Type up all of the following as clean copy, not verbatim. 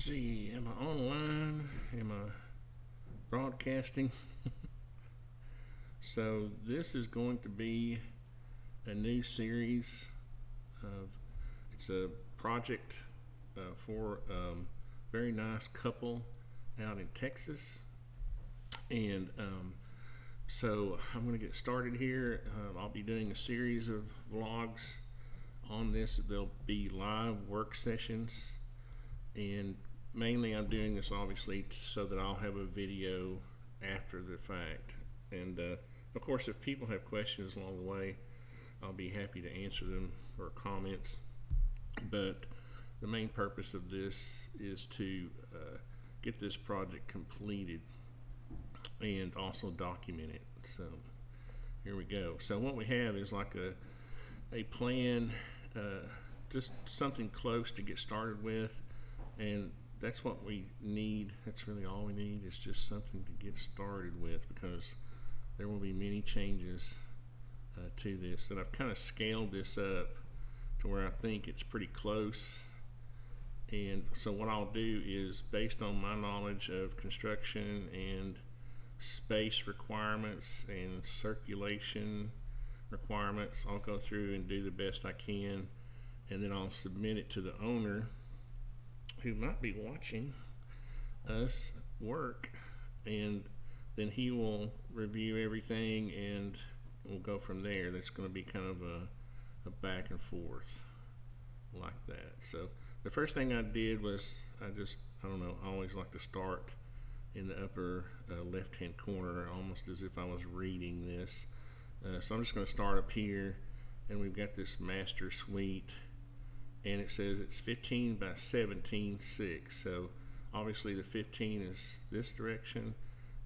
see, am I online? Am I broadcasting? So this is going to be a new series of, it's a project for a very nice couple out in Texas. And so I'm going to get started here. I'll be doing a series of vlogs on this. There'll be live work sessions, and mainly I'm doing this obviously so that I'll have a video after the fact. And of course, if people have questions along the way, I'll be happy to answer them, or comments. But the main purpose of this is to get this project completed and also document it. So here we go. So what we have is like a plan, just something close to get started with, and that's what we need. That's really all we need, is just something to get started with, because there will be many changes to this, and I've kind of scaled this up to where I think it's pretty close. And so what I'll do is, based on my knowledge of construction and space requirements and circulation requirements, I'll go through and do the best I can, and then I'll submit it to the owner, who might be watching us work, and then he will review everything and we'll go from there. That's going to be kind of a back and forth like that. So the first thing I did was, I don't know, I always like to start in the upper left hand corner, almost as if I was reading this. So I'm just going to start up here, and we've got this master suite, and it says it's 15 by 17.6. So obviously the 15 is this direction,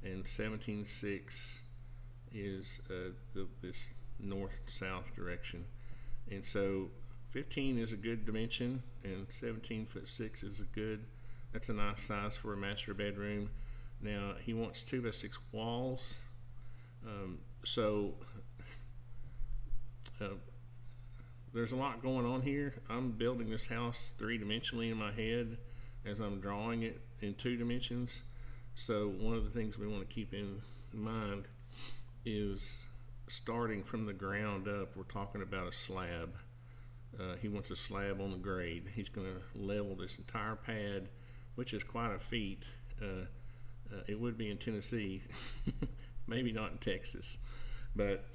and 17.6 is this north-south direction. And so 15 is a good dimension, and 17'6" is that's a nice size for a master bedroom. Now he wants 2 by 6 walls. There's a lot going on here. I'm building this house 3-dimensionally in my head as I'm drawing it in 2 dimensions. So one of the things we want to keep in mind is, starting from the ground up, we're talking about a slab. He wants a slab on the grade. He's going to level this entire pad, which is quite a feat. It would be in Tennessee, maybe not in Texas, but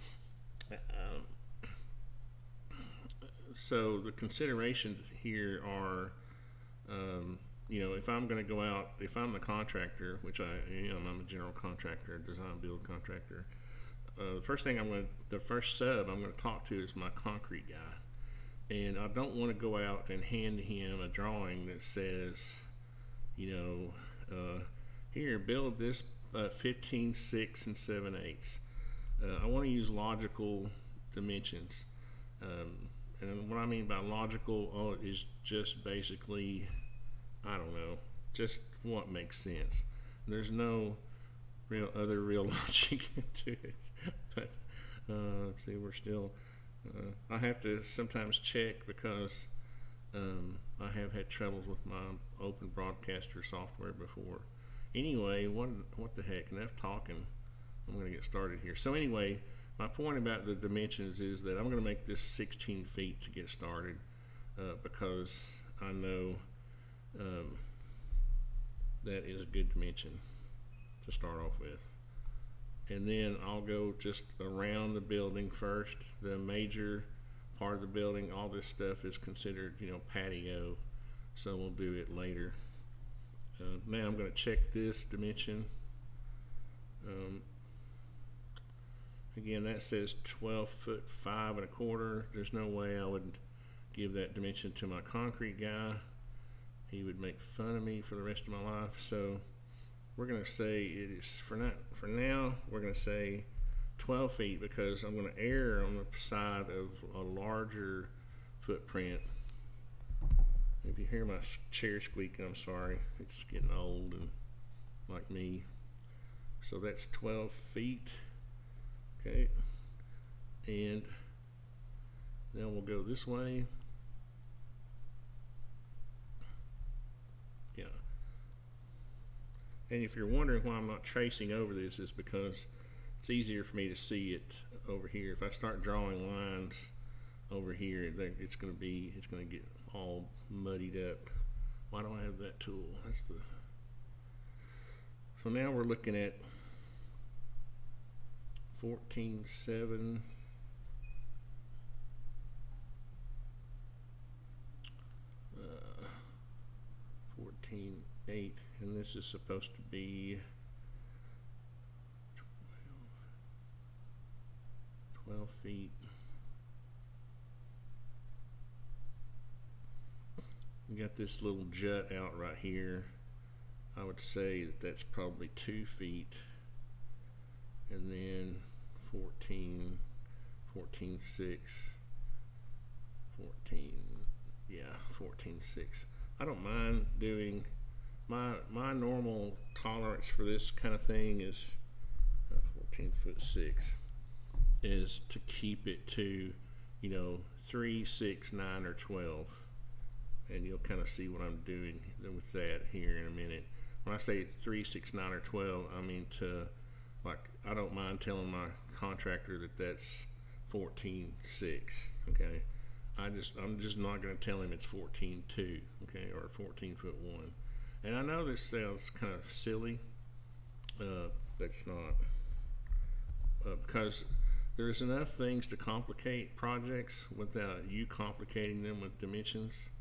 so the considerations here are, if I'm going to go out, if I'm the contractor, which I am, I'm a general contractor, design build contractor. The first sub I'm going to talk to is my concrete guy, and I don't want to go out and hand him a drawing that says, here, build this 15, 6, and 7/8. I want to use logical dimensions. And what I mean by logical is just basically, I don't know, just what makes sense. There's no real logic to it. But let's see, we're still, I have to sometimes check, because I have had troubles with my open broadcaster software before. Anyway, what the heck, enough talking. I'm going to get started here. So anyway, my point about the dimensions is that I'm going to make this 16 feet to get started, because I know that is a good dimension to start off with. And then I'll go just around the building first. The major part of the building, all this stuff is considered, patio, so we'll do it later. Now I'm going to check this dimension. Again, that says 12 foot 5 1/4. There's no way I would give that dimension to my concrete guy. He would make fun of me for the rest of my life. So we're going to say it is, for now, we're going to say 12 feet, because I'm going to err on the side of a larger footprint. If you hear my chair squeaking, I'm sorry. It's getting old and like me. So that's 12 feet. Okay. And then we'll go this way. Yeah. And if you're wondering why I'm not tracing over this, is because it's easier for me to see it over here. If I start drawing lines over here, it's going to get all muddied up. Why don't I have that tool? So now we're looking at 14.7. 14.8, and this is supposed to be 12 feet. You got this little jut out right here. I would say that that's probably 2 feet, and then 14, 14.6, 14.6. I don't mind doing my normal tolerance for this kind of thing is 14.6 is to keep it to 3, 6, 9, or 12, and you'll kind of see what I'm doing with that here in a minute. When I say 3, 6, 9, or 12, I mean I don't mind telling my contractor that that's 14.6. Okay. I'm just not going to tell him it's 14.2, okay, or 14'1". And I know this sounds kind of silly, but it's not, because there's enough things to complicate projects without you complicating them with dimensions.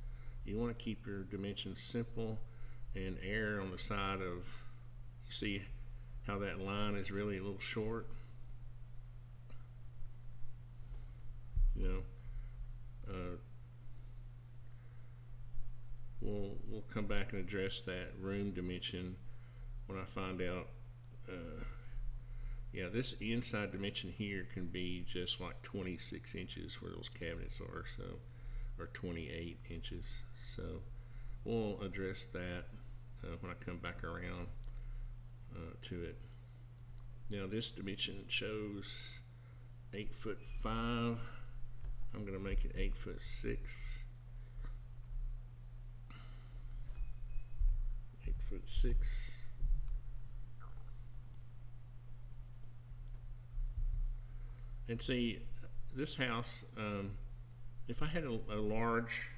You want to keep your dimensions simple and err on the side of, you see how that line is really a little short, we'll come back and address that room dimension when I find out. Yeah, this inside dimension here can be just like 26 inches where those cabinets are, so, or 28 inches. So we'll address that when I come back around to it. Now this dimension shows 8'5". I'm going to make it 8'6". 8'6". And see, this house, if I had a large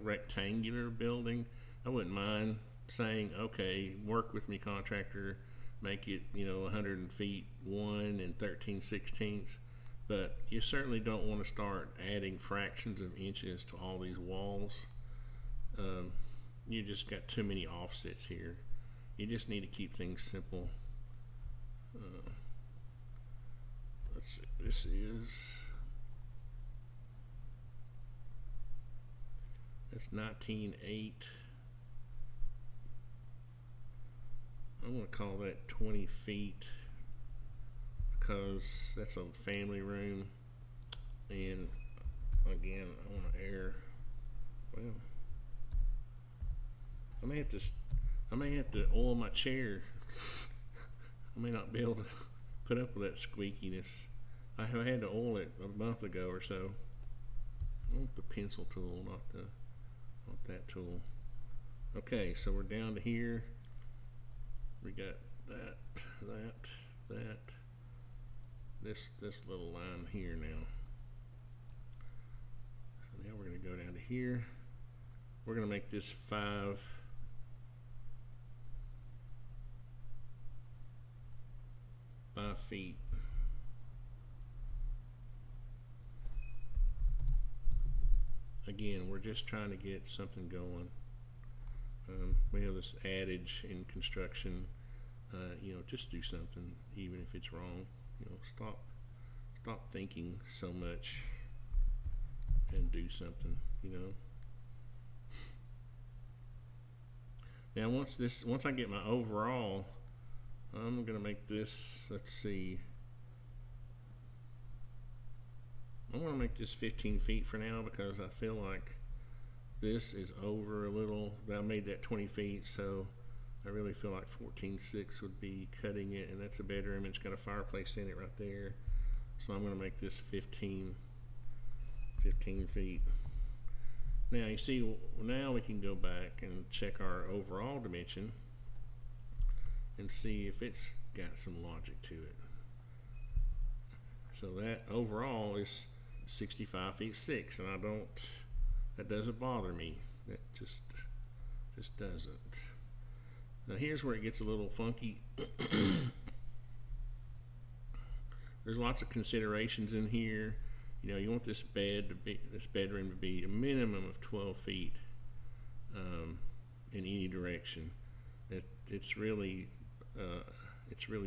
rectangular building, I wouldn't mind saying, okay, work with me, contractor, make it 100 feet 1 and 13/16. But you certainly don't want to start adding fractions of inches to all these walls. You just got too many offsets here. You just need to keep things simple. Let's see, this is, that's 19.8. I'm going to call that 20 feet because that's a family room, and again, I want to err. Well, I may have to oil my chair. I may not be able to put up with that squeakiness. I had to oil it a month ago or so. I want the pencil tool, not that tool. Okay, so we're down to here. We got that, this little line here now. So now we're going to go down to here. We're going to make this 5 feet. Again, we're just trying to get something going. We have this adage in construction, just do something, even if it's wrong. Stop thinking so much and do something. Now, once I get my overall, I'm gonna make this. Let's see. I'm gonna make this 15 feet for now because I feel like this is over a little. I made that 20 feet, so I really feel like 14.6 would be cutting it, and that's a bedroom. It's got a fireplace in it right there, so I'm going to make this 15 feet. Now you see, now we can go back and check our overall dimension, and see if it's got some logic to it. So that overall is 65 feet 6, and that doesn't bother me. That just doesn't. Now here's where it gets a little funky. There's lots of considerations in here. You know, you want this bedroom to be a minimum of 12 feet in any direction. It's really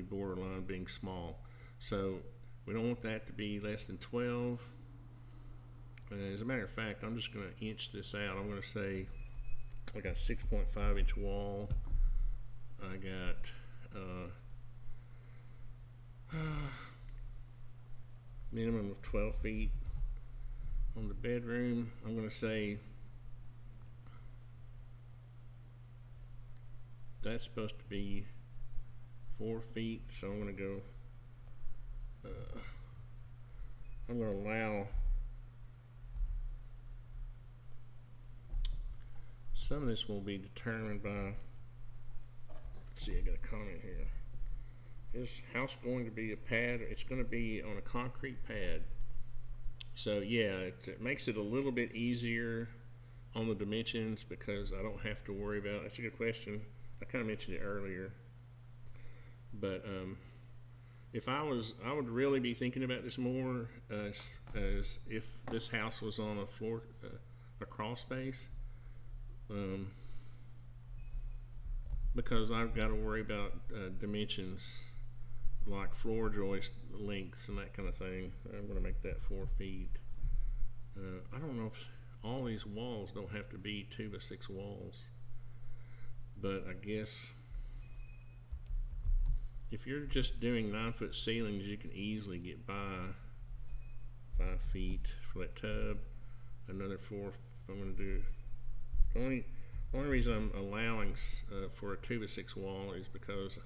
borderline being small. So we don't want that to be less than 12. As a matter of fact, I'm just going to inch this out. I'm going to say I got 6.5 inch wall. I got minimum of 12 feet on the bedroom. I'm going to say that's supposed to be 4 feet, so I'm going to go I'm going to allow some of this will be determined by, let's see, I got a comment here. Is house going to be a pad? It's going to be on a concrete pad. So yeah, it makes it a little bit easier on the dimensions because I don't have to worry about, that's a good question. I kind of mentioned it earlier. But if I would really be thinking about this more as if this house was on a floor, a crawl space. Because I've got to worry about dimensions like floor joist lengths and that kind of thing. I'm going to make that 4 feet. I don't know if all these walls don't have to be 2x6 walls, but I guess if you're just doing 9-foot ceilings, you can easily get by 5 feet for that tub. Another 4. I'm going to do the only reason I'm allowing for a 2x6 wall is because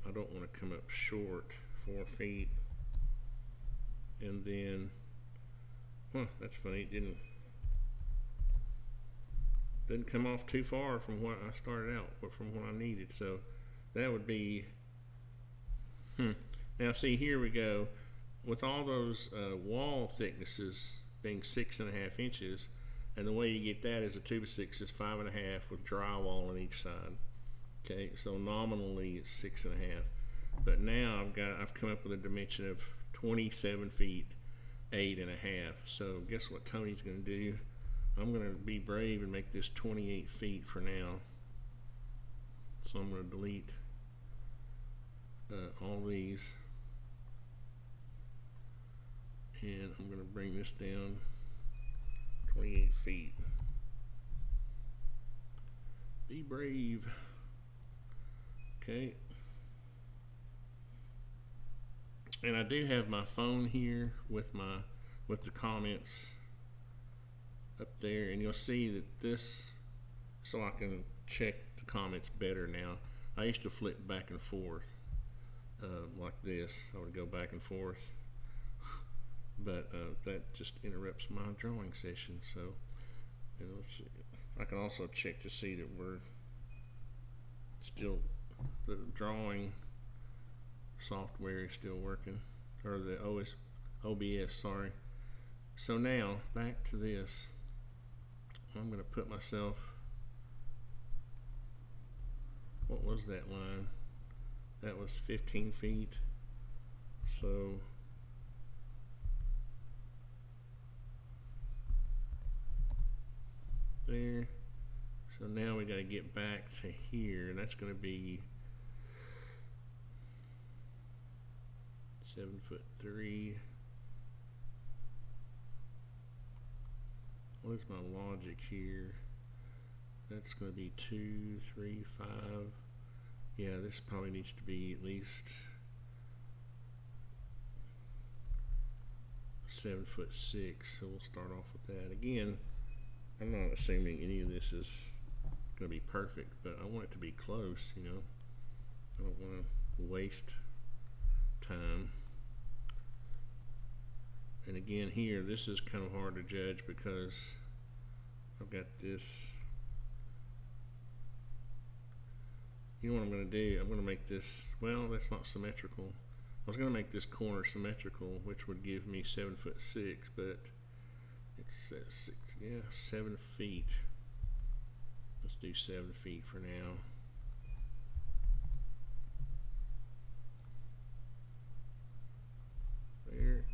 I don't want to come up short 4 feet. And then, that's funny, it didn't come off too far from what I started out, but from what I needed. So that would be, now see, here we go. With all those wall thicknesses being 6.5 inches, and the way you get that is a 2x6 is 5.5 with drywall on each side. Okay, so nominally it's 6.5, but now I've come up with a dimension of 27 feet 8.5. So guess what Tony's going to do? I'm going to be brave and make this 28 feet for now. So I'm going to delete all these, and I'm going to bring this down 28 feet. Be brave. Okay. And I do have my phone here with the comments up there, and you'll see that this, so I can check the comments better now. I used to flip back and forth like this. I would go back and forth, but that just interrupts my drawing session. So, let's see. I can also check to see that we're still, the drawing software is still working, or the OBS, sorry. So now back to this. I'm going to put myself, what was that line? That was 15 feet. So there. So now we got to get back to here, and that's going to be 7'3". What is my logic here? That's going to be 2, 3, 5. Yeah, this probably needs to be at least 7'6". So we'll start off with that. Again, I'm not assuming any of this is going to be perfect, but I want it to be close, you know. I don't want to waste time. And again, here, this is kind of hard to judge because I've got this You know what I'm going to do? I'm going to make this, well, that's not symmetrical. I was going to make this corner symmetrical, which would give me 7'6", but it says 6, yeah, 7 feet. Let's do 7 feet for now. There.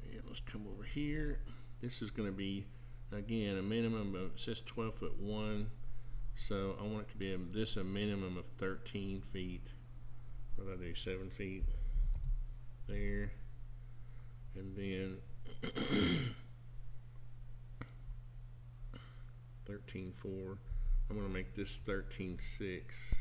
And let's come over here. This is going to be, again, a minimum of, it says 12'1", so I want it to be a minimum of 13 feet. What did I do? 7 feet there, and then 13.4. I'm going to make this 13.6.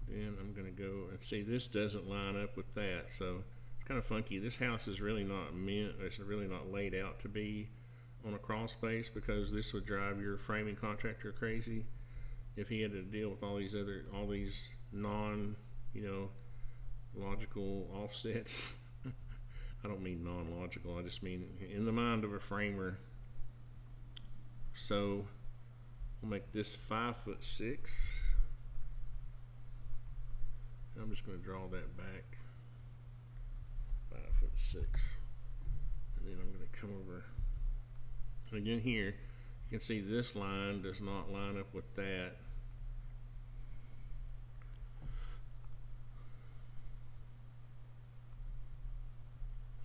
Then I'm going to go and see, this doesn't line up with that, so it's kind of funky. This house is really not it's really not laid out to be on a crawl space, because this would drive your framing contractor crazy if he had to deal with all these non, logical offsets. I don't mean non-logical, I just mean in the mind of a framer. So we'll make this 5'6". I'm just going to draw that back, 5'6", and then I'm going to come over. And again here, you can see this line does not line up with that.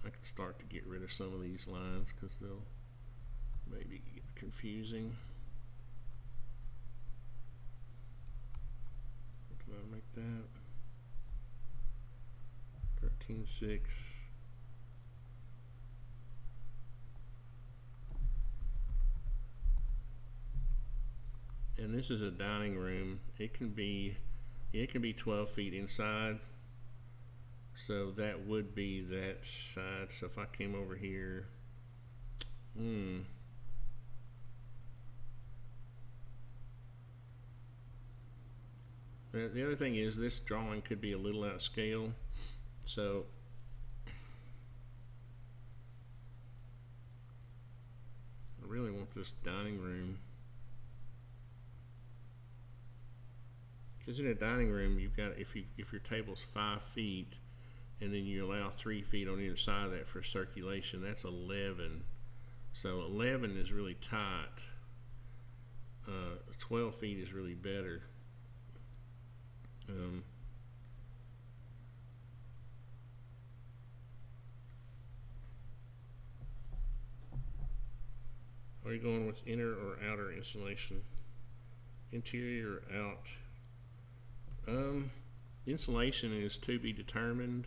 I can start to get rid of some of these lines because they'll maybe get confusing. What did I make that? 13.6. And this is a dining room. It can be 12 feet inside, so that would be that side. So if I came over here, the other thing is this drawing could be a little out of scale, so I really want this dining room, because in a dining room you've got, if your table's 5 feet and then you allow 3 feet on either side of that for circulation, that's 11. So 11 is really tight. 12 feet is really better. Are you going with inner or outer insulation? Interior or out? Insulation is to be determined.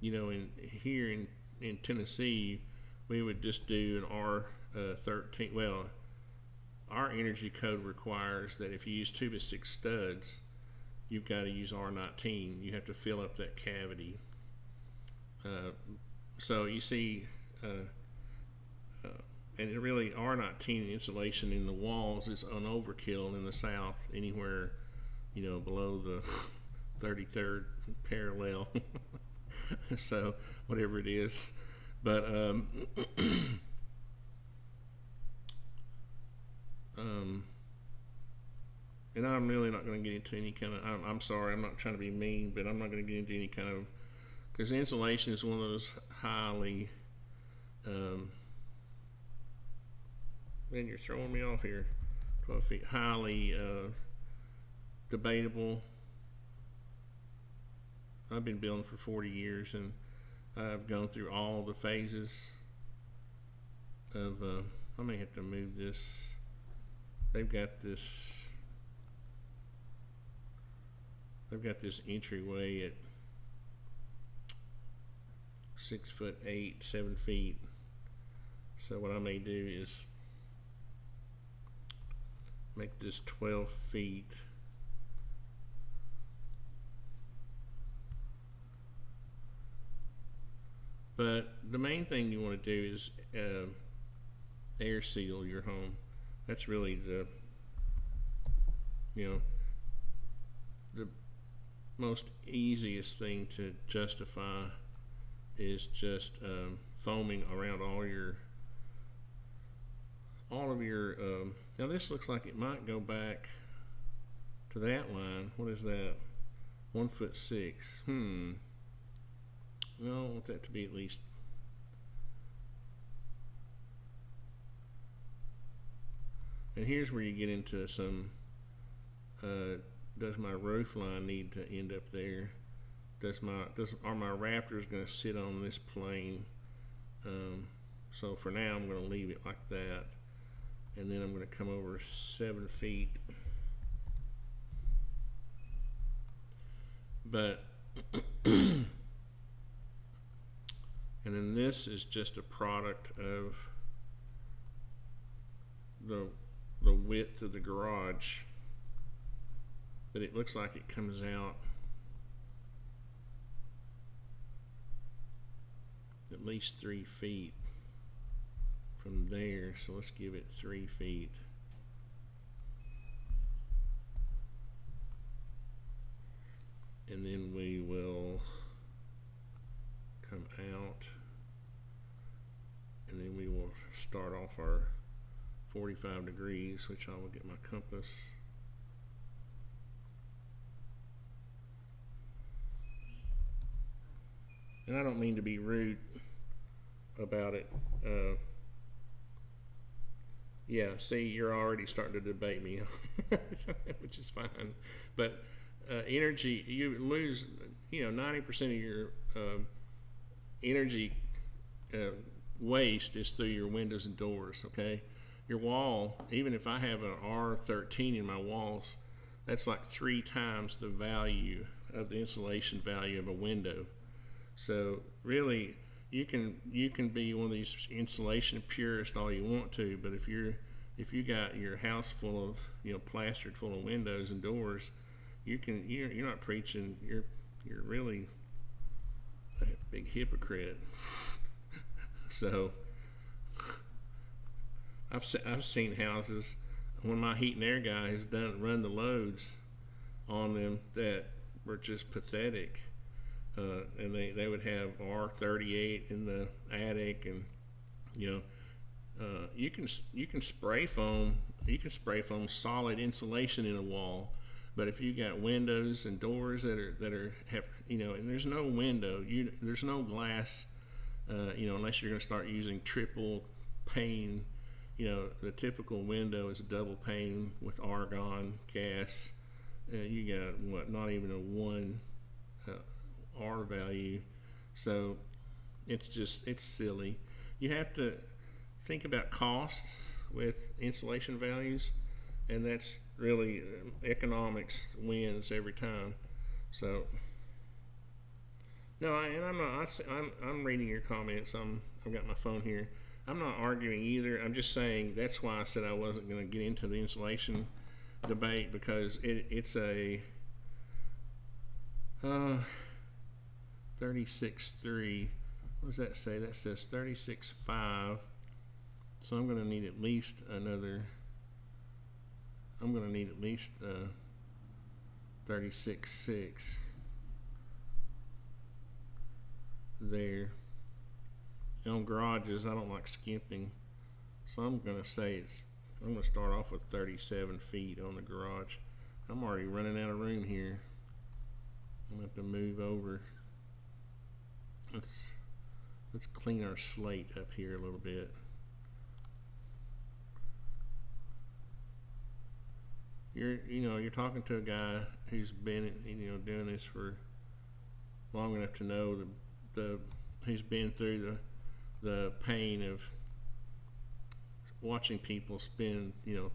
Here in Tennessee, we would just do an R13. Well, our energy code requires that if you use 2x6 studs, you've got to use R19. You have to fill up that cavity. So you see, and it really, R19 insulation in the walls is an overkill in the South, anywhere below the 33rd parallel. So whatever it is, but and I'm really not going to get into any kind of, I'm sorry, I'm not trying to be mean, but I'm not going to get into any kind of, because insulation is one of those highly, man, you're throwing me off here, 12 feet, highly debatable. I've been building for 40 years, and I've gone through all the phases of, I may have to move this. They've got this entryway at 6'8", 7 feet. So what I may do is make this 12 feet. But the main thing you want to do is air seal your home. That's really the, the most easiest thing to justify is just foaming around all of your now this looks like it might go back to that line. What is that? 1'6". No, I want that to be at least. And here's where you get into some, does my roof line need to end up there? Are my rafters going to sit on this plane? So for now I'm going to leave it like that, and then I'm going to come over 7 feet. But and then this is just a product of the width of the garage, but it looks like it comes out at least 3 feet from there, so let's give it 3 feet. And then we will come out, and then we will start off our 45 degrees, which I will get my compass. And I don't mean to be rude about it. Yeah, see, you're already starting to debate me, which is fine. But energy, you lose, 90% of your energy waste is through your windows and doors, okay? Your wall, even if I have an R13 in my walls, that's like 3 times the value of the insulation value of a window. So really, you can be one of these insulation purists all you want to, but if you got your house full of plastered full of windows and doors, you're not preaching. You're really a big hypocrite. So I've seen houses when my heat and air guy has run the loads on them that were just pathetic. And they would have R38 in the attic, and you can spray foam solid insulation in a wall, but if you got windows and doors that have and there's no window, there's no glass, unless you're going to start using triple pane. The typical window is a double pane with argon gas. You got not even a 1 R value, so it's silly. You have to think about costs with insulation values, and that's really economics wins every time. So no, I'm reading your comments. I've got my phone here. I'm not arguing either. I'm just saying that's why I said I wasn't going to get into the insulation debate, because it's a 36.3. What does that say? That says 36.5. So I'm going to need at least 36.6 there. And on garages, I don't like skimping, so I'm going to start off with 37 feet on the garage. I'm already running out of room here. I'm going to have to move over. Let's clean our slate up here a little bit. You're talking to a guy who's been doing this for long enough to know who's been through the pain of watching people spend $10,000,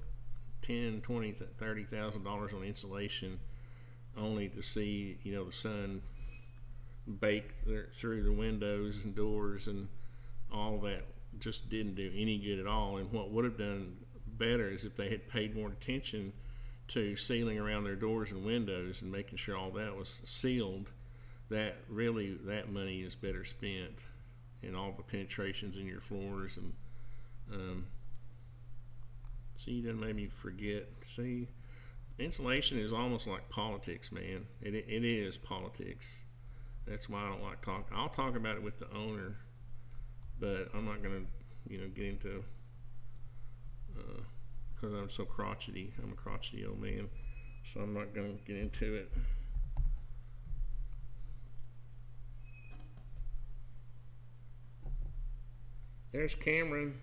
$20,000, $30,000 on insulation, only to see the sun bake through the windows and doors, and all that just didn't do any good at all. And what would have done better is if they had paid more attention to sealing around their doors and windows and making sure all that was sealed. That money is better spent in all the penetrations in your floors. And see, you done made me forget. See, insulation is almost like politics, man. It is politics. That's why I don't like talk. I'll talk about it with the owner, but I'm not gonna, get into because I'm so crotchety. I'm a crotchety old man, so I'm not gonna get into it. There's Cameron.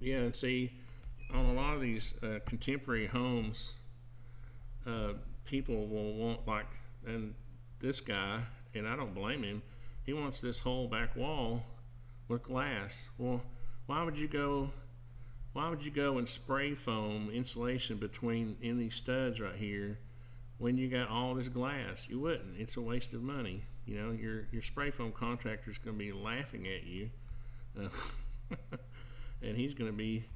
Yeah, and see, on a lot of these contemporary homes, people will want, and this guy, and I don't blame him, he wants this whole back wall with glass. Well, why would you go and spray foam insulation in these studs right here when you got all this glass? You wouldn't. It's a waste of money. Your spray foam contractor is going to be laughing at you, and he's going to be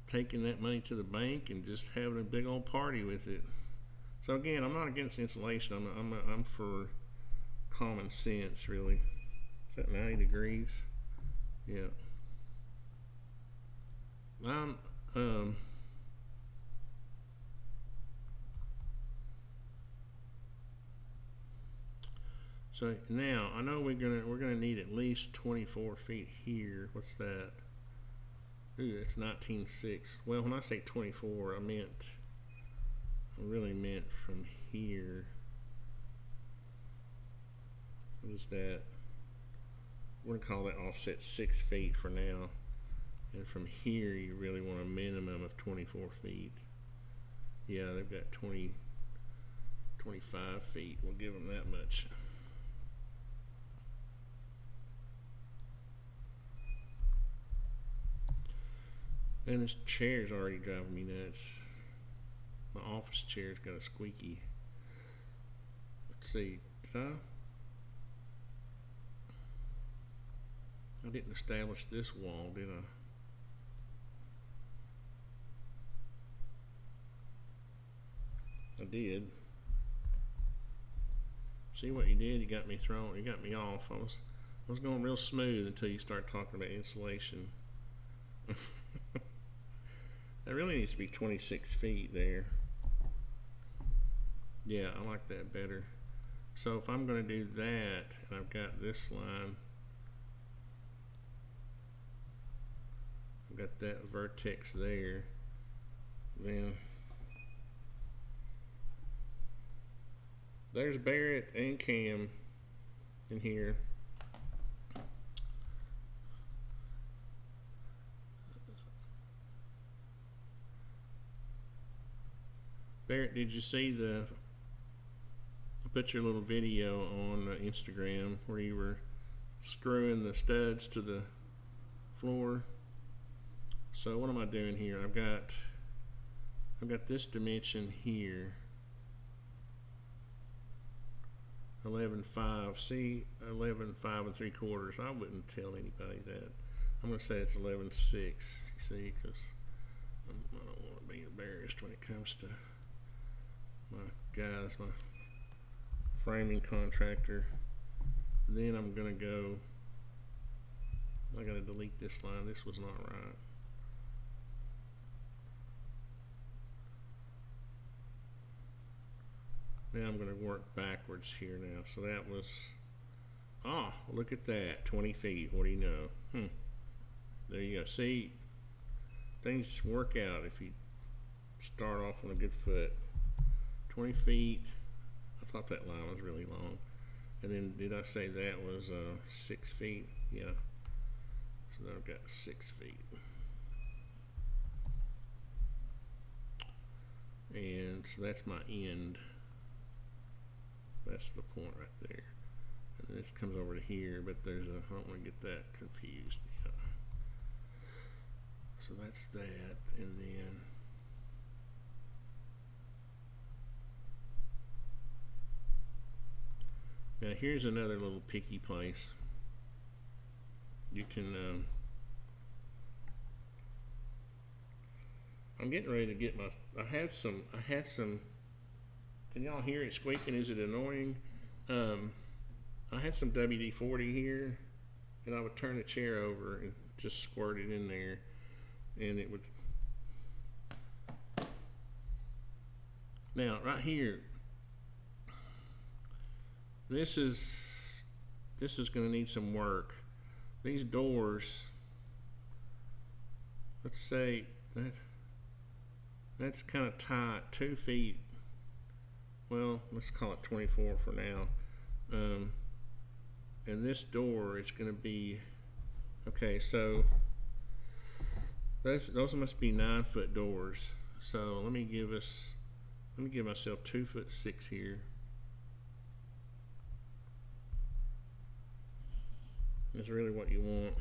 taking that money to the bank and just having a big old party with it. So again, I'm not against insulation. I'm for common sense, really. Is that 90 degrees? Yeah. So now I know we're gonna need at least 24 feet here. What's that? Ooh, it's 19.6. Well, when I say 24, I really meant from here. What is that? We're gonna call that offset 6 feet for now. And from here, you really want a minimum of 24 feet. Yeah, they've got 25 feet. We'll give them that much. And this chair's already driving me nuts. My office chair's got a squeaky. Let's see, I didn't establish this wall, did I? I did. See what you did? You got me off. I was going real smooth until you start talking about insulation. That really needs to be 26 feet there. Yeah, I like that better. So if I'm going to do that, and I've got this line, I've got that vertex there, then there's Barrett and Cam in here. Barrett, did you see I put your little video on Instagram where you were screwing the studs to the floor? So what am I doing here? I've got this dimension here, 11.5. See, 11.5 3/4. I wouldn't tell anybody that. I'm going to say it's 11.6. You see, because I don't want to be embarrassed when it comes to my guys, my framing contractor. Then I'm gonna go, I gotta delete this line. This was not right. Now I'm gonna work backwards here now. So that was, look at that, 20 feet. What do you know? There you go. See, things work out if you start off on a good foot. 20 feet. I thought that line was really long. And then did I say that was 6 feet? Yeah. So now I've got 6 feet. And so that's my end. That's the point right there. And this comes over to here, but I don't want to get that confused. Yeah. So that's that, and then now here's another little picky place. You can I'm getting ready to get my I had some can y'all hear it squeaking? Is it annoying? I had some WD-40 here, and I would turn the chair over and just squirt it in there, and it would Now, right here, this is going to need some work. These doors, let's say that's kind of tight, 2 feet. Well, let's call it 24 for now. And this door is going to be, okay, so those must be 9-foot doors. So let me give myself 2'6" here. That's really what you want.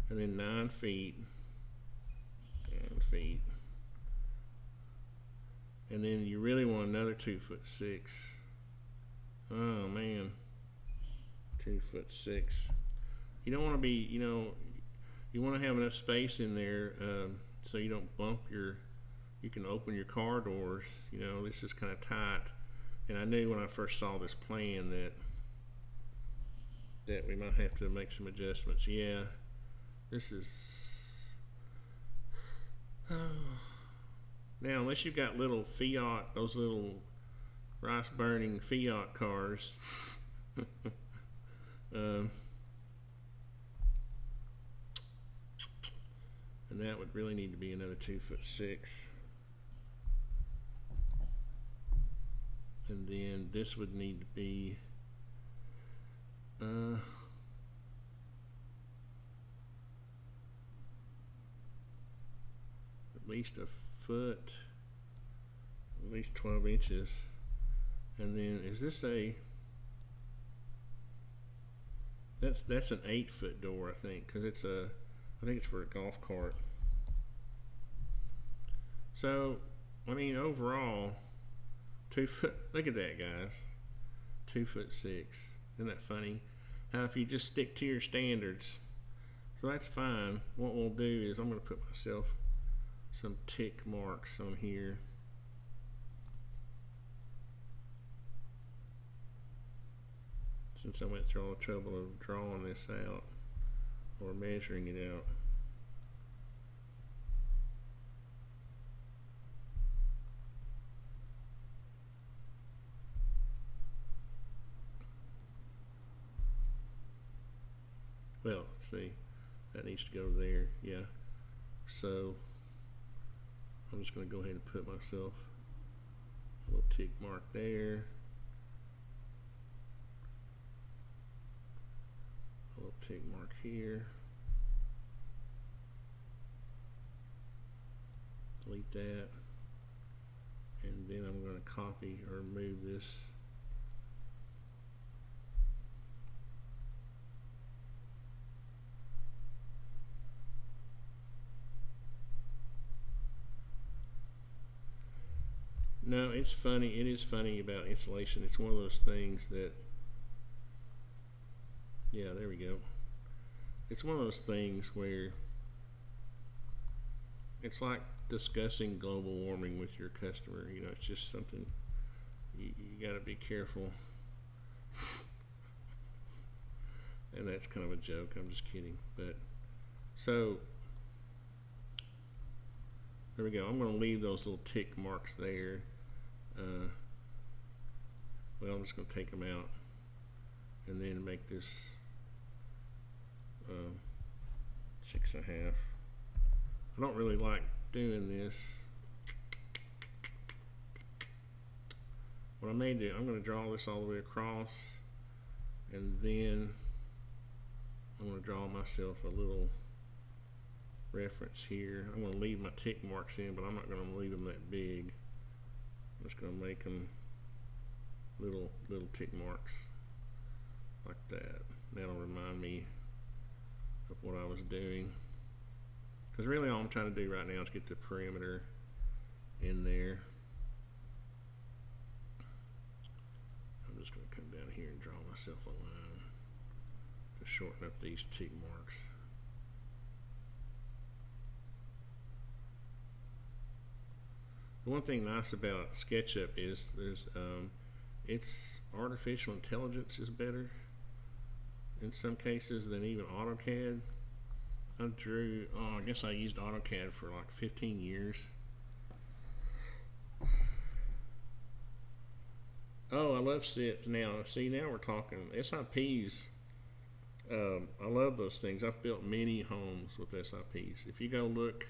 And then 9 feet. 9 feet. And then you really want another 2'6". Oh man. 2'6". You don't want to be, you want to have enough space in there so you don't bump you can open your car doors. This is kind of tight. And I knew when I first saw this plan that we might have to make some adjustments. Yeah, this is now, unless you've got little Fiat, those little rice burning Fiat cars, and that would really need to be another 2'6". And then this would need to be at least a foot, at least 12 inches. And then is this that's an 8-foot door, I think, because I think it's for a golf cart. So I mean, overall, 2 foot. Look at that, guys. 2'6". Isn't that funny? How if you just stick to your standards, so that's fine. What we'll do is I'm going to put myself some tick marks on here. Since I went through all the trouble of drawing this out or measuring it out. Well, let's see, that needs to go there, yeah. So I'm just going to go ahead and put myself a little tick mark there, a little tick mark here, delete that, and then I'm going to copy or move this. No, it's funny. It is funny about insulation. It's one of those things that, yeah, there we go. It's one of those things where it's like discussing global warming with your customer. It's just something you got to be careful. And that's kind of a joke. I'm just kidding. But so there we go. I'm going to leave those little tick marks there. Well, I'm just going to take them out and then make this 6.5. I don't really like doing this. What I may do, I'm going to draw this all the way across, and then I'm going to draw myself a little reference here. I'm going to leave my tick marks in, but I'm not going to leave them that big. I'm just going to make them little tick marks like that. That'll remind me of what I was doing. Because really all I'm trying to do right now is get the perimeter in there. I'm just going to come down here and draw myself a line to shorten up these tick marks. The one thing nice about SketchUp is its artificial intelligence is better in some cases than even AutoCAD. I guess I used AutoCAD for like 15 years. love SIPs. Now, see, now we're talking SIPs. I love those things. I've built many homes with SIPs. If you go look,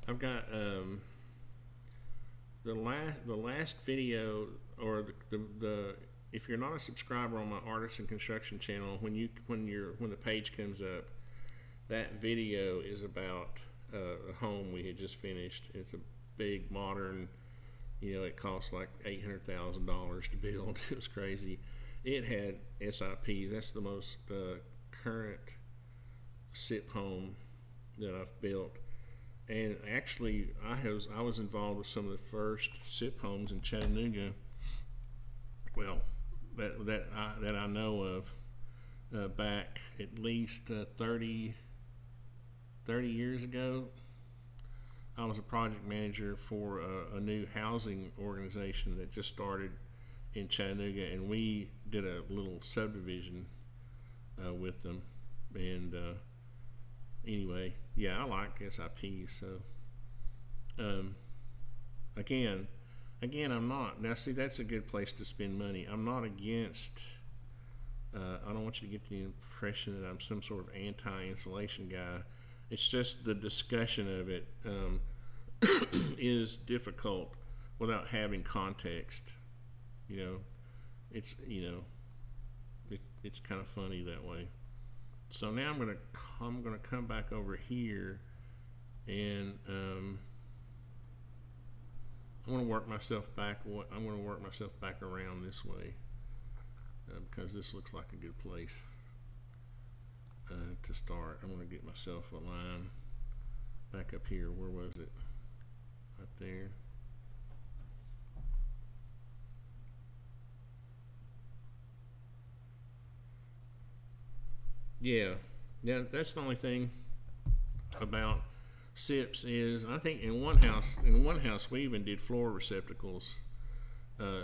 I've got the last video, or the if you're not a subscriber on my Artisan Construction channel, when the page comes up, that video is about a home we had just finished. It's a big modern, it cost like $800,000 to build. It was crazy. It had SIPs. That's the most current SIP home that I've built. And actually, I was involved with some of the first SIP homes in Chattanooga. Well, that I know of, back at least 30 years ago. I was a project manager for a new housing organization that just started in Chattanooga, and we did a little subdivision with them. And anyway, yeah, I like SIPs. So again, I'm not. Now, see, that's a good place to spend money. I'm not against. I don't want you to get the impression that I'm some sort of anti-insulation guy. It's just the discussion of it is difficult without having context. It's it's kind of funny that way. So now I'm gonna come back over here, and I'm gonna work myself back. I'm gonna work myself back around this way because this looks like a good place to start. I'm gonna get myself a line back up here. Where was it? Right there. Yeah, that's the only thing about SIPs is, I think in one house we even did floor receptacles,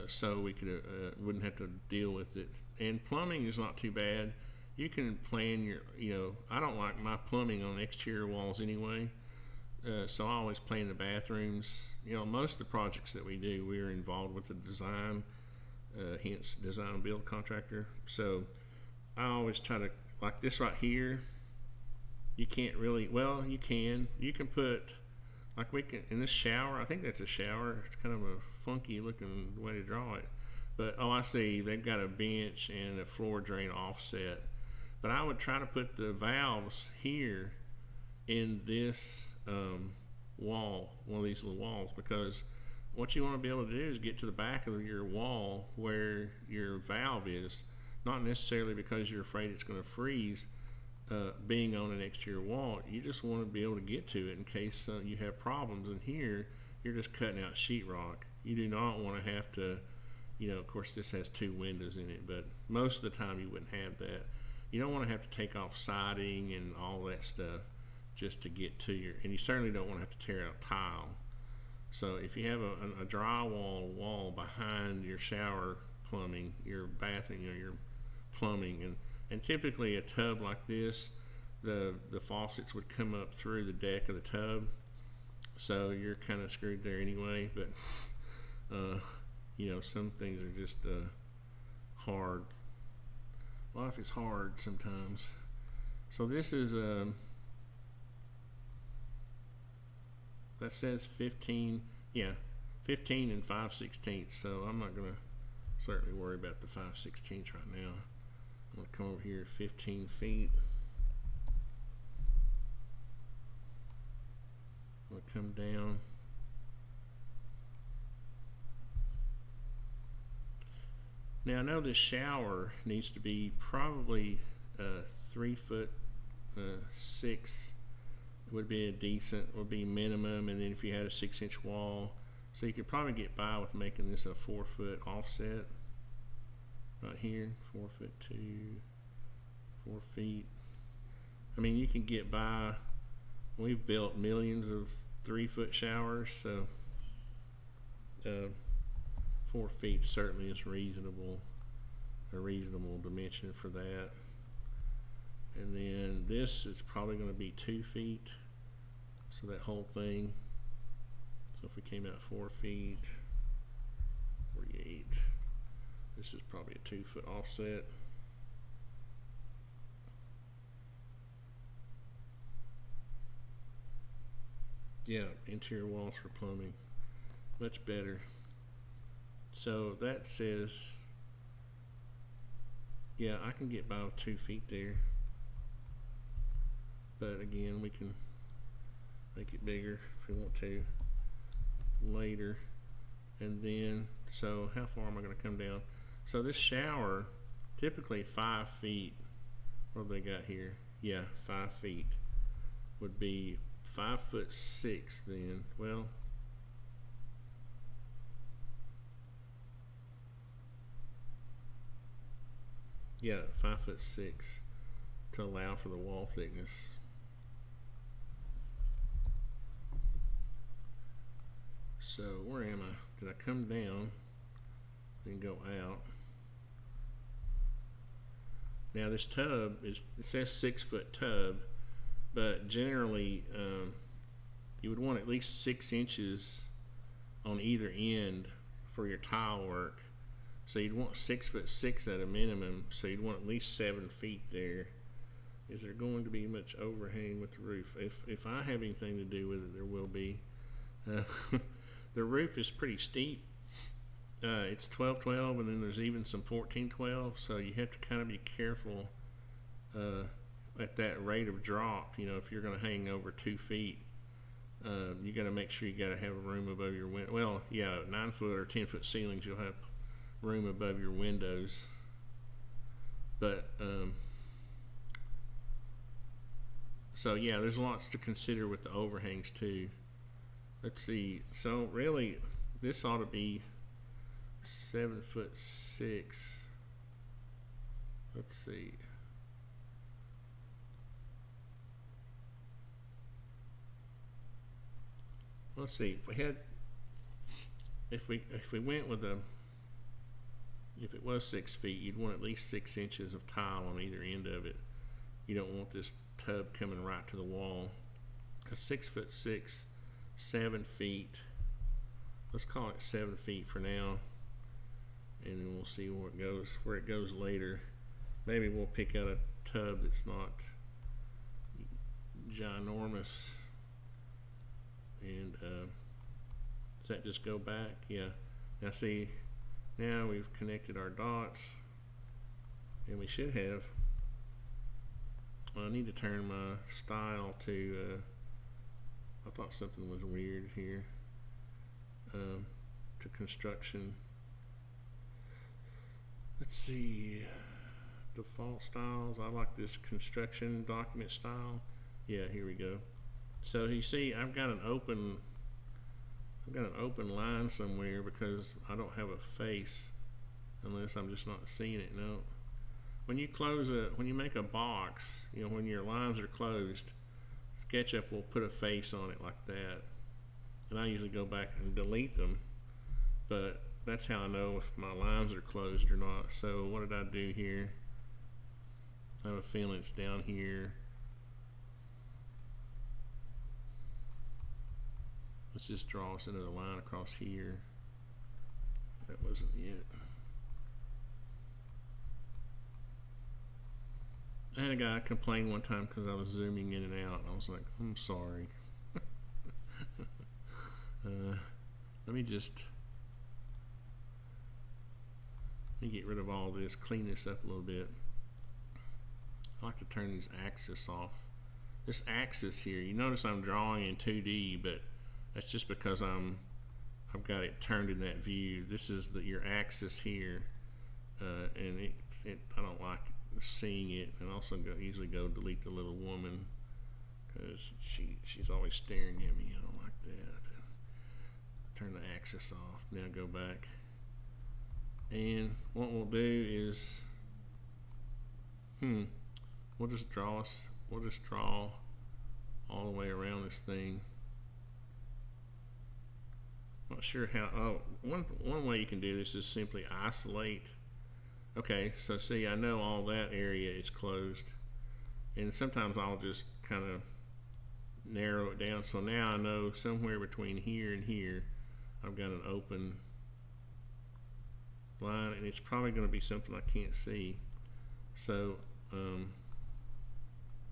so we could wouldn't have to deal with it. And plumbing is not too bad. You can plan your, I don't like my plumbing on exterior walls anyway, so I always plan the bathrooms. Most of the projects that we do, we're involved with the design, hence design build contractor. So I always try to, like this right here, you can't really, well, you can put, like we can, in this shower, I think that's a shower. It's kind of a funky looking way to draw it. But, oh, I see, they've got a bench and a floor drain offset. But I would try to put the valves here in this wall, one of these little walls, because what you want to be able to do is get to the back of your wall where your valve is, not necessarily because you're afraid it's going to freeze being on an exterior wall. You just want to be able to get to it in case you have problems. And here, you're just cutting out sheetrock. You do not want to have to, of course this has 2 windows in it, but most of the time you wouldn't have that. You don't want to have to take off siding and all that stuff just to get to and you certainly don't want to have to tear out tile. So if you have a drywall wall behind your shower plumbing, your bathroom, your plumbing, and typically a tub like this, the faucets would come up through the deck of the tub, so you're kind of screwed there anyway. But some things are just hard. Life is hard sometimes. So this is that says 15, 15 and 5/16. So I'm not gonna certainly worry about the 5/16 right now. I'm going to come over here 15 feet. I'm going to come down. Now I know this shower needs to be probably 3'6" would be a decent, would be minimum, and then if you had a 6-inch wall, so you could probably get by with making this a 4-foot offset. Right here, 4'2", 4 feet. I mean, you can get by. We've built millions of 3-foot showers, so 4 feet certainly is reasonable, a reasonable dimension for that. And then this is probably going to be 2 feet, so that whole thing. So if we came out 4 feet, 48. This is probably a 2-foot offset. Yeah, interior walls for plumbing. Much better. So that says, yeah, I can get by with 2 feet there. But again, we can make it bigger if we want to later. And then, so how far am I going to come down? So this shower, typically 5 feet. What have they got here? Yeah, 5 feet would be 5'6" then. Well, yeah, 5'6" to allow for the wall thickness. So where am I? Did I come down and go out? Now this tub is, it says 6-foot tub, but generally you would want at least 6 inches on either end for your tile work. So you'd want 6'6" at a minimum, so you'd want at least 7 feet there. Is there going to be much overhang with the roof? If I have anything to do with it, there will be. The roof is pretty steep. It's 12-12, and then there's even some 14-12, so you have to kind of be careful at that rate of drop. You know, if you're going to hang over 2 feet, you got to make sure you got to have a room above your window. Well, yeah, 9-foot or 10-foot ceilings, you'll have room above your windows. But so yeah, there's lots to consider with the overhangs too. Let's see. So really, this ought to be 7'6". Let's see. Let's see. If we went with a, if it was 6 feet, you'd want at least 6 inches of tile on either end of it. You don't want this tub coming right to the wall. A 6'6", 7 feet. Let's call it 7 feet for now, and then we'll see where it goes later. Maybe we'll pick out a tub that's not ginormous. And does that just go back? Yeah. Now see, now we've connected our dots, and we should have. Well, I need to turn my style to. I thought something was weird here. To construction. Let's see. Default styles. I like this construction document style. Yeah, here we go. So you see, I've got an open line somewhere because I don't have a face, unless I'm just not seeing it. No. When you when you make a box, you know, when your lines are closed, SketchUp will put a face on it like that. And I usually go back and delete them, but that's how I know if my lines are closed or not. So what did I do here? I have a feeling it's down here. Let's just draw us another line across here. That wasn't it. I had a guy complain one time because I was zooming in and out, and I was like, I'm sorry. Let me get rid of all this, clean this up a little bit. I like to turn these axes off. This axis here, you notice I'm drawing in 2D, but that's just because I've got it turned in that view. This is your axis here, and I don't like seeing it. And also usually go delete the little woman because she's always staring at me. I don't like that. Turn the axis off. Now go back, and what we'll do is we'll just draw all the way around this thing. Not sure how. Oh, one way you can do this is simply isolate. Okay, so see, I know all that area is closed, and sometimes I'll just kind of narrow it down. So now I know somewhere between here and here I've got an open line, and it's probably going to be something I can't see. So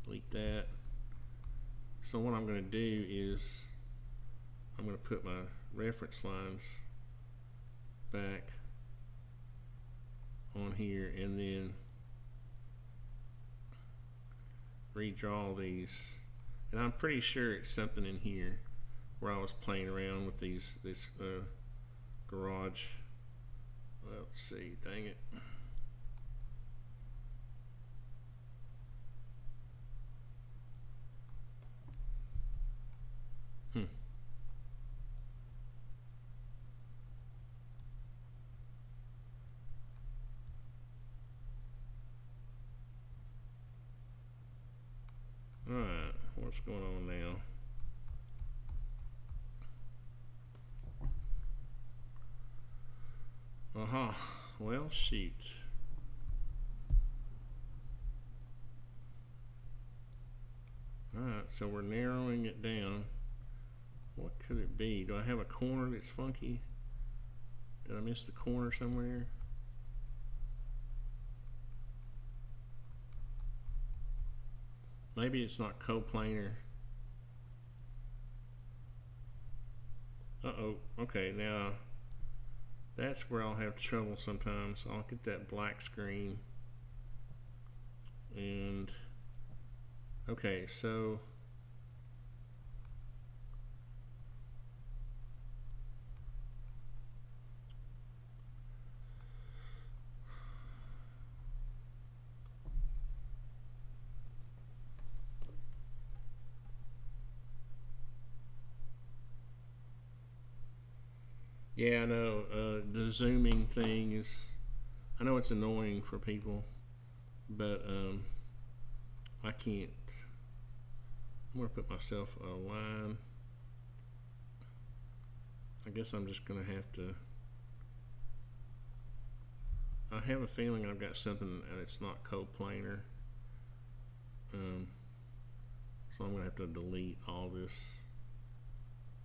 delete that. So what I'm going to do is I'm going to put my reference lines back on here and then redraw these. And I'm pretty sure it's something in here where I was playing around with this garage. Well, let's see, dang it. Alright, what's going on now? Aha, well, shoot. Alright, so we're narrowing it down. What could it be? Do I have a corner that's funky? Did I miss the corner somewhere? Maybe it's not coplanar. Uh-oh, okay, now that's where I'll have trouble sometimes. I'll get that black screen. And, okay, so yeah, I know, the zooming thing is, I know it's annoying for people, but I can't. I'm going to put myself a line. I guess I'm just going to have to, I have a feeling I've got something that's not coplanar. So I'm going to have to delete all this.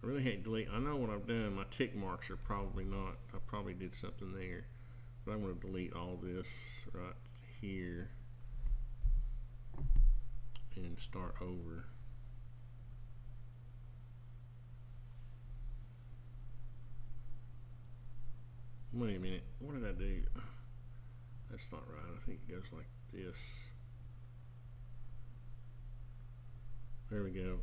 I really hate delete. I know what I've done. My tick marks are probably not. I probably did something there. But I'm going to delete all this right here and start over. Wait a minute. What did I do? That's not right. I think it goes like this. There we go.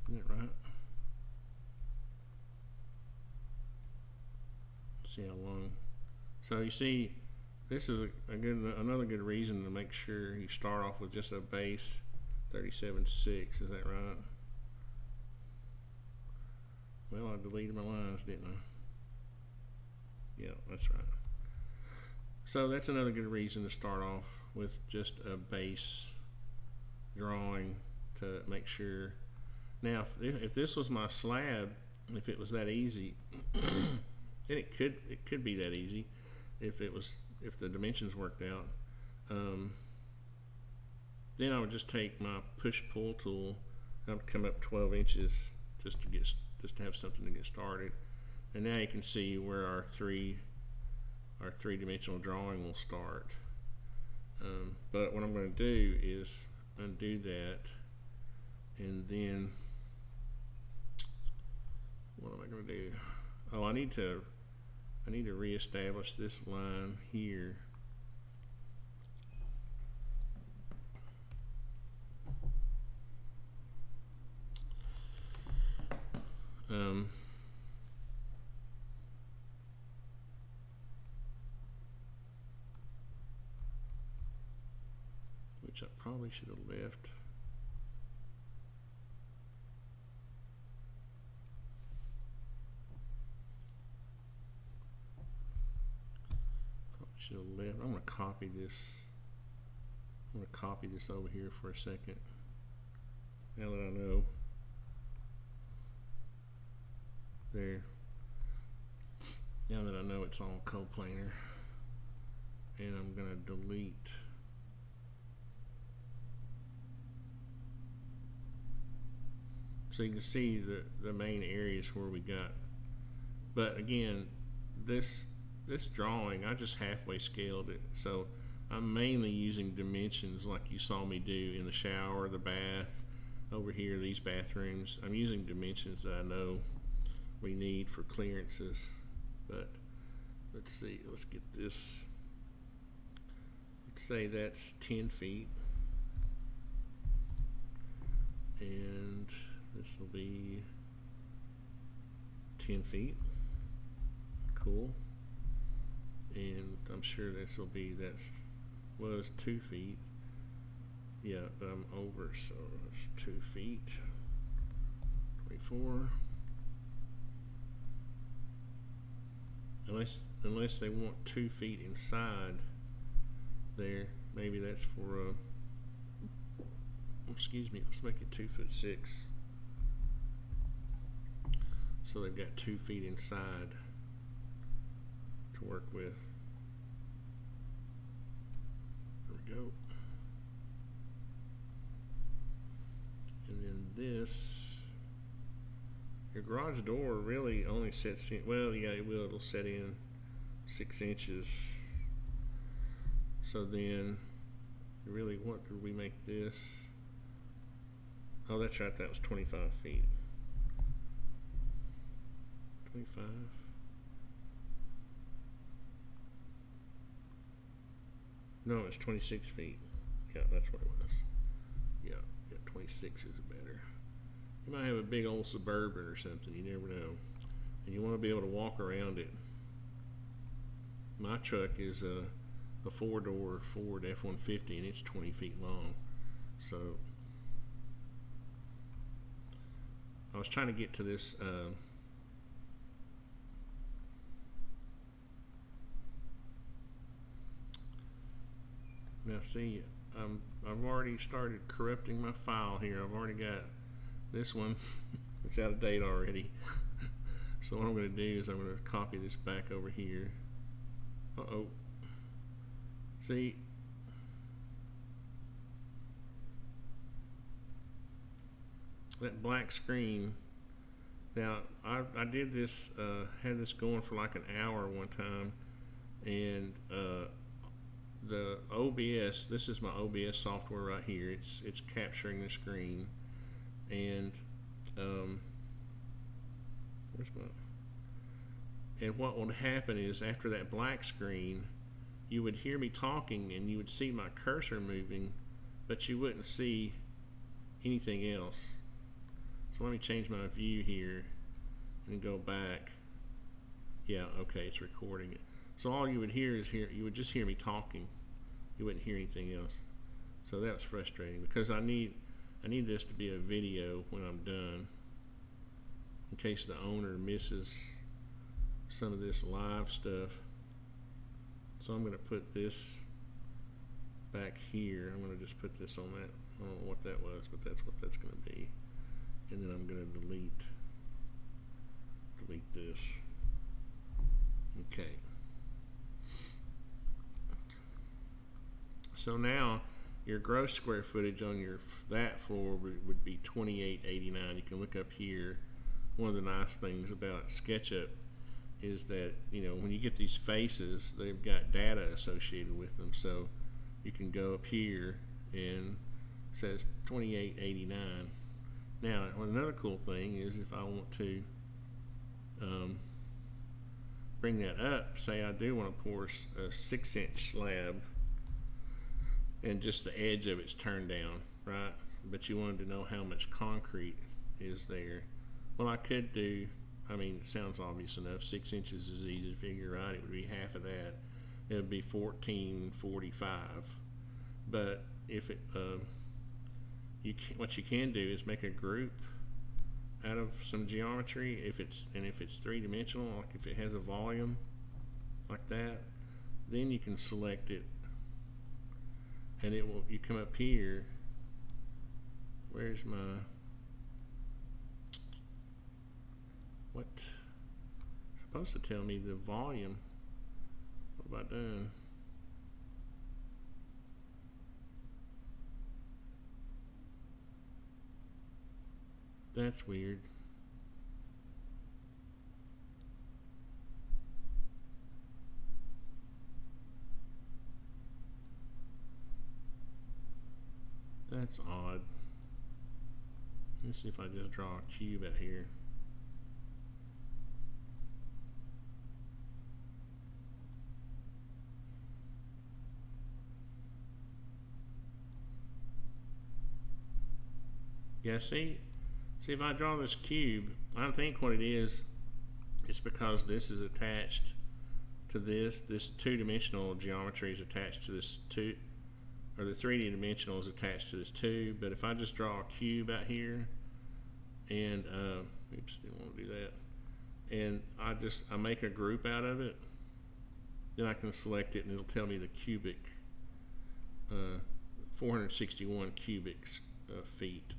Isn't that right? Let's see how long. So you see, this is another good reason to make sure you start off with just a base 37.6. Is that right? Well, I deleted my lines, didn't I? Yeah, that's right. So that's another good reason to start off with just a base drawing to make sure. Now, if this was my slab, if it was that easy, and it could be that easy, if the dimensions worked out, then I would just take my push-pull tool. I would come up 12 inches just to have something to get started. And now you can see where our three-dimensional drawing will start. But what I'm going to do is undo that, and then what am I going to do? Oh, I need to reestablish this line here. Which I probably should have left. Should have left. I'm going to copy this. I'm going to copy this over here for a second. Now that I know. There. Now that I know it's all coplanar. And I'm going to delete. So you can see the main areas where we got. But again, this drawing, I just halfway scaled it. So I'm mainly using dimensions like you saw me do in the shower, the bath, over here, these bathrooms. I'm using dimensions that I know we need for clearances. But let's see, let's get this. Let's say that's 10 feet. And this will be 10 feet. Cool. And I'm sure this will be, that was 2 feet. Yeah, but I'm over, so that's 2 feet. 24. Unless they want 2 feet inside there, maybe that's for excuse me, let's make it 2'6". So they've got 2 feet inside to work with. There we go. And then this, your garage door really only sets in, well, yeah, it'll set in 6 inches. So then, really, what did we make this? Oh, that's right, that was 25 feet. 25. No, it's 26 feet. Yeah, that's what it was. Yeah, 26 is better. You might have a big old Suburban or something, you never know. And you want to be able to walk around it. My truck is a 4-door Ford F-150 and it's 20 feet long. So I was trying to get to this now see, I've already started corrupting my file here. I've already got this one. It's out of date already. So what I'm going to do is I'm going to copy this back over here. Uh-oh. See, that black screen. Now I did this, had this going for like an hour one time, and the OBS, this is my OBS software right here, it's capturing the screen, and what would happen is after that black screen you would hear me talking and you would see my cursor moving, but you wouldn't see anything else. So let me change my view here and go back. Yeah, okay, it's recording it. So all you would hear is you would just hear me talking. You wouldn't hear anything else. So that was frustrating because I need this to be a video when I'm done, in case the owner misses some of this live stuff. So I'm going to put this back here. I'm going to just put this on that. I don't know what that was, but that's what that's going to be. And then I'm going to delete this. Okay. So now your gross square footage on that floor would be 2889. You can look up here. One of the nice things about SketchUp is that, you know, when you get these faces, they've got data associated with them. So you can go up here and it says 2889. Now, another cool thing is if I want to bring that up, say I do want to pour a 6-inch slab and just the edge of it's turned down, right? But you wanted to know how much concrete is there. Well, I could do, I mean, it sounds obvious enough. 6 inches is easy to figure, right? It would be half of that. It would be 1445. But if it, what you can do is make a group out of some geometry. If it's 3-dimensional, like if it has a volume like that, then you can select it, and it will. You come up here. Where's my what? It's supposed to tell me the volume. What have I done? That's weird. That's odd. Let's see if I just draw a cube out here. Yeah, see if I draw this cube, I think what it is, it's because this is attached to this two-dimensional geometry is attached to this two, or the 3D dimensional is attached to this tube. But if I just draw a cube out here, and oops, didn't want to do that, and I make a group out of it, then I can select it and it'll tell me the cubic 461 cubic feet.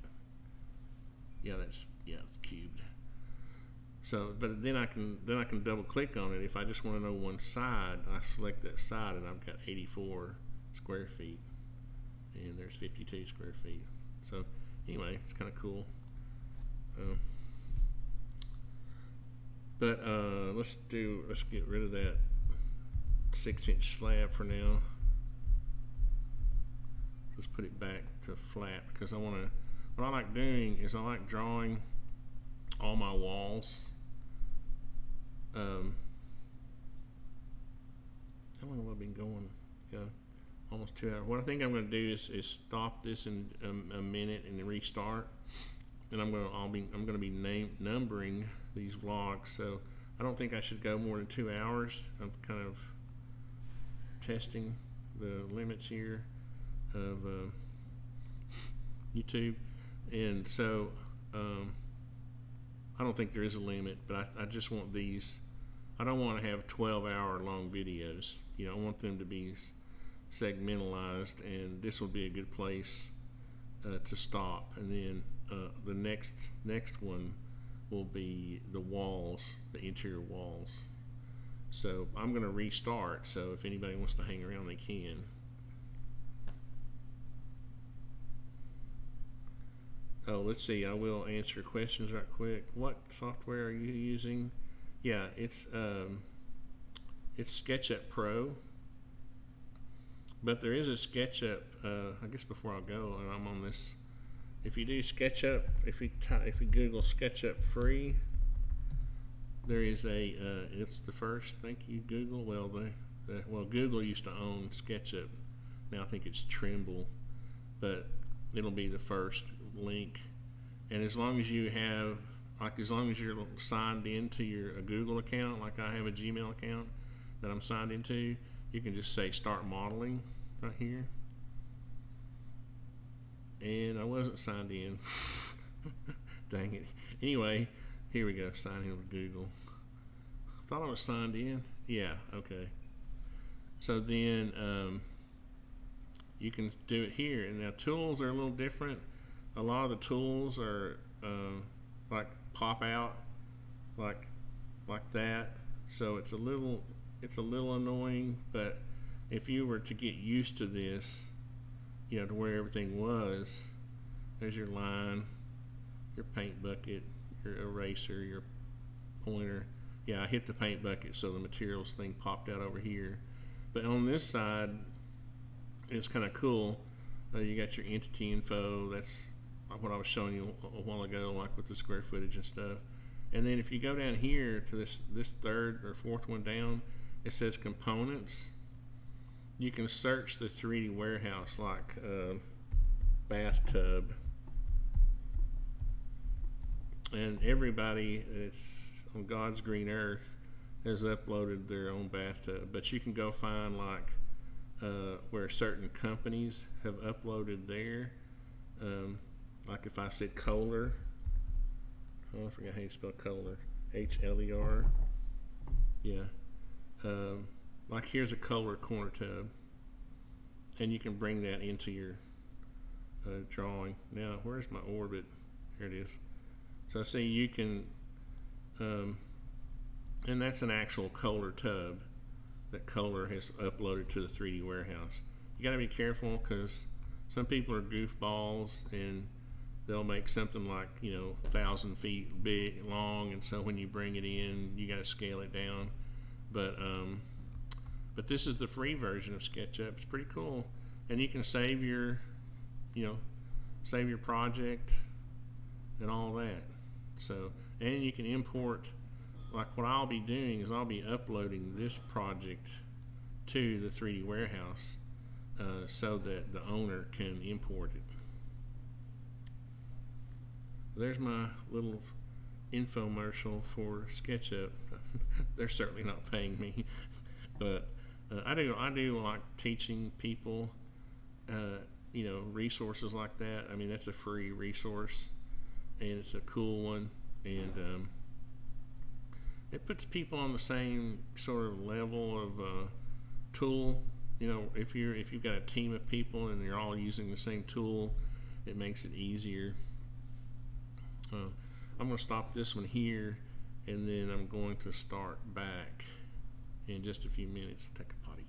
Yeah, that's cubed. So, but then I can double click on it. If I just want to know one side, I select that side, and I've got 84 square feet, and there's 52 square feet. So anyway, it's kind of cool. But let's get rid of that 6-inch slab for now. Let's put it back to flat, because I want to. What I like doing is I like drawing all my walls. How long have I been going? Yeah, almost 2 hours. What I think I'm going to do is stop this in a minute and then restart. And I'm going to be numbering these vlogs. So I don't think I should go more than 2 hours. I'm kind of testing the limits here of YouTube. And so I don't think there is a limit, but I just want these. I don't want to have 12-hour long videos. You know, I want them to be segmentalized, and this will be a good place to stop. And then the next one will be the walls, the interior walls. So I'm going to restart. So if anybody wants to hang around, they can. Oh, let's see. I will answer questions right quick. What software are you using? Yeah, it's SketchUp Pro. But there is a SketchUp. I guess before I go, and I'm on this. If you do SketchUp, if you Google SketchUp free, there is a. It's the first. Thank you, Google. Well, well, Google used to own SketchUp. Now I think it's Trimble, but it'll be the first link. And as long as you have, as long as you're signed into your Google account, like I have a Gmail account that I'm signed into, you can just say start modeling right here. And I wasn't signed in. Dang it. Anyway, here we go. Sign in with Google. Thought I was signed in. Yeah, okay. So then you can do it here. And now tools are a little different. A lot of the tools are like pop out like that. So it's a little annoying, but if you were to get used to this, you know, to where everything was, there's your line, your paint bucket, your eraser, your pointer. Yeah, I hit the paint bucket, so the materials thing popped out over here. But on this side, it's kind of cool. You got your entity info. That's what I was showing you a while ago, like with the square footage and stuff. And then if you go down here to this third or fourth one down, it says components. You can search the 3D warehouse, like bathtub. And everybody that's on God's green earth has uploaded their own bathtub. But you can go find like where certain companies have uploaded their, like if I said Kohler, oh, I forgot how you spell Kohler, H-L-E-R, yeah. Like here's a Kohler corner tub, and you can bring that into your drawing. Now, where's my orbit? Here it is. So see, you can, and that's an actual Kohler tub that Kohler has uploaded to the 3D warehouse. You got to be careful because some people are goofballs and they'll make something like 1,000 feet big long, and so when you bring it in, you got to scale it down. But this is the free version of SketchUp. It's pretty cool, and you can save your project and all that. So, and you can import, like what I'll be doing is I'll be uploading this project to the 3D warehouse so that the owner can import it. There's my little infomercial for SketchUp. They're certainly not paying me, but I do like teaching people resources like that. I mean, that's a free resource, and it's a cool one, and it puts people on the same sort of level of tool. If you've got a team of people and you're all using the same tool, it makes it easier. I'm going to stop this one here, and then I'm going to start back in just a few minutes. Take a potty